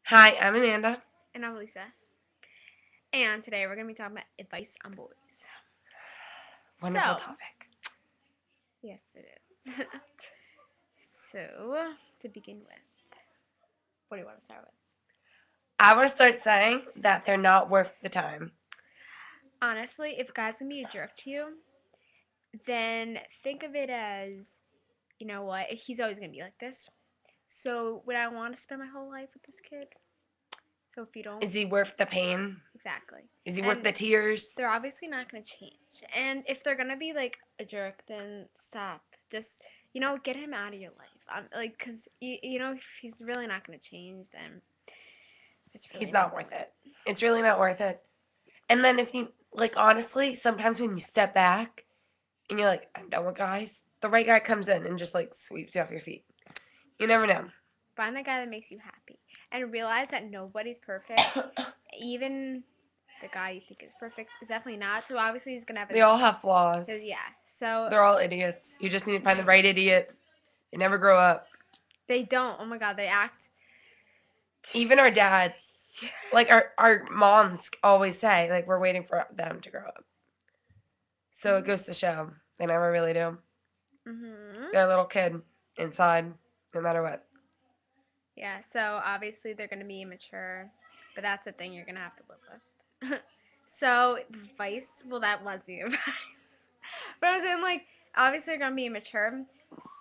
Hi, I'm Amanda. And I'm Lisa. And today we're going to be talking about advice on boys. Wonderful So, topic. yes, it is. So, to begin with, what do you want to start with? I want to start saying that they're not worth the time. Honestly, if a guy's going to be a jerk to you, then think of it as, you know what, he's always going to be like this. So, would I want to spend my whole life with this kid? So, if you don't, Is he worth the pain? exactly. Is he worth And the tears? they're obviously not going to change. And if they're going to be like a jerk, then stop. Just, get him out of your life. Because, if he's really not going to change, then it's really He's not worth it. It's really not worth it. And then if you, honestly, sometimes when you step back and you're like, I'm done with guys, the right guy comes in and just, sweeps you off your feet. You never know. Find the guy that makes you happy. And realize that nobody's perfect. Even the guy you think is perfect is definitely not. So obviously he's going to have They all have flaws. yeah. So They're all idiots. You just need to find the right idiot. They never grow up. they don't. Oh my God, they act. Even our dads. Our moms always say, we're waiting for them to grow up. So it goes to show they never really do. Mm-hmm. They're a little kid inside, no matter what. Yeah, so obviously they're going to be immature, but that's the thing you're going to have to live with. So, advice, well, that was the advice. But I was saying, obviously they're going to be immature,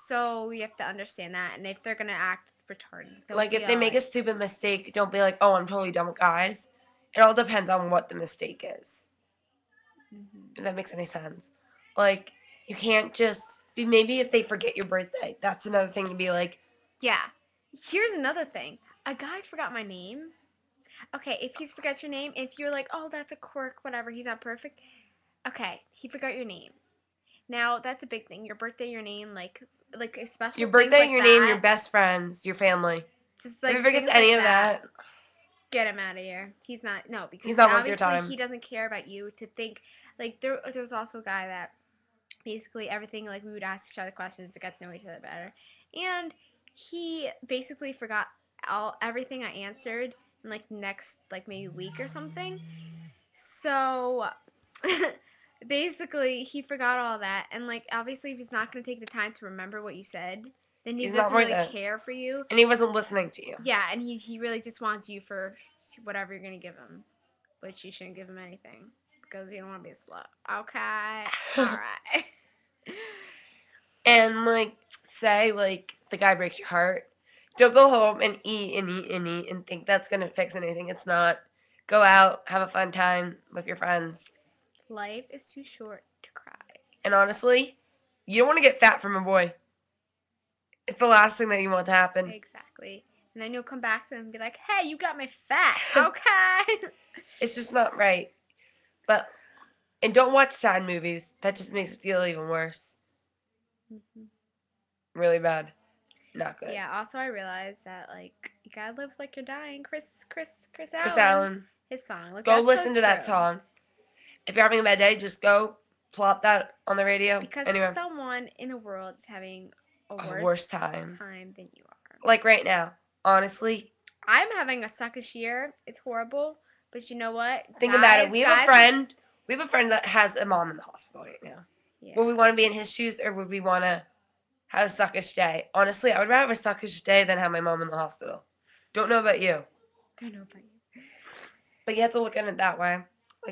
so you have to understand that. And if they're going to act retarded, don't be If they all make a stupid mistake, don't be like, oh, I'm totally done with guys. It all depends on what the mistake is. If that makes any sense. You can't just be, maybe if they forget your birthday, that's another thing to be like. Yeah. Here's another thing. A guy forgot my name. Okay, if he forgets your name, if you're like, oh, that's a quirk, whatever, he's not perfect. Okay, he forgot your name. Now that's a big thing. Your birthday, your name, like special Your things birthday, like your name, your that. best friends, your family. Just If he like forgets things any like of that, get him out of here. He's not because he's not worth your obviously time. he doesn't care about you. To think there was also a guy that basically everything like we would ask each other questions to get to know each other better, and he basically forgot everything I answered in like next like maybe week or something. So basically he forgot all that, and like obviously if he's not going to take the time to remember what you said, then he He's not doesn't worth really it. care for you. And he wasn't listening to you. Yeah, and he really just wants you for whatever you're going to give him, which you shouldn't give him anything because you don't want to be a slut. Okay, all right. And say the guy breaks your heart. Don't go home and eat and eat and eat and think that's gonna fix anything. It's not. Go out, have a fun time with your friends. Life is too short to cry. And honestly, you don't want to get fat from a boy. It's the last thing that you want to happen. Exactly. And then you'll come back to them and be like, hey, you got me fat. Okay. It's just not right. But and don't watch sad movies. That just makes it feel even worse. Really bad. Not good. Yeah, also I realized that you gotta live like you're dying. Chris Chris Allen. Allen. His song. Like, Go that's listen so to that true. song. If you're having a bad day, just go plop that on the radio. Because Anyway, someone in the world is having a worse time. than you are. Like right now, honestly. I'm having a suckish year. It's horrible. But you know what? Think about it. We have a friend. We have a friend that has a mom in the hospital right now. Yeah. Would we want to be in his shoes, or would we want to have a suckish day? Honestly, I would rather have a suckish day than have my mom in the hospital. Don't know about you. Don't know about you. But you have to look at it that way.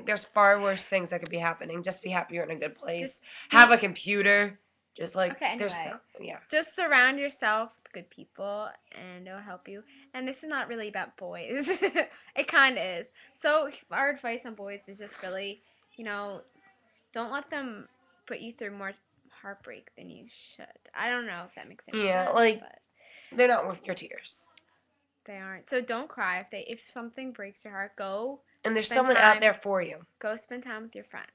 There's far worse things that could be happening. Just be happy you're in a good place. Have a computer. Just okay, anyway, just surround yourself with good people and it'll help you. And this is not really about boys. It kind of is. So our advice on boys is just really, don't let them put you through more heartbreak than you should. I don't know if that makes any sense. But they're not worth your tears. They aren't. So don't cry if something breaks your heart. Go. And there's someone out there for you. Go spend time with your friend.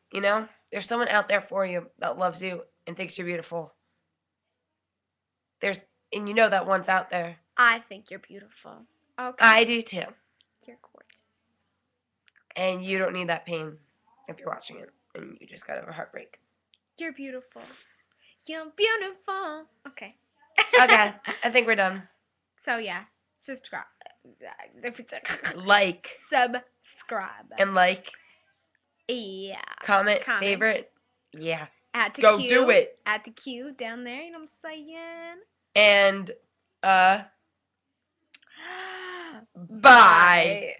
There's someone out there for you that loves you and thinks you're beautiful. And you know that one's out there. I think you're beautiful. Okay. I do too. You're gorgeous. And you don't need that pain if you're watching it. And you just got over heartbreak. You're beautiful. You're beautiful. Okay. Okay. I think we're done. So yeah, subscribe. Like. Subscribe. And like. Yeah. Comment. Favorite. Yeah. Add to Go queue. do it. Add to queue down there. You know what I'm saying? And, Bye.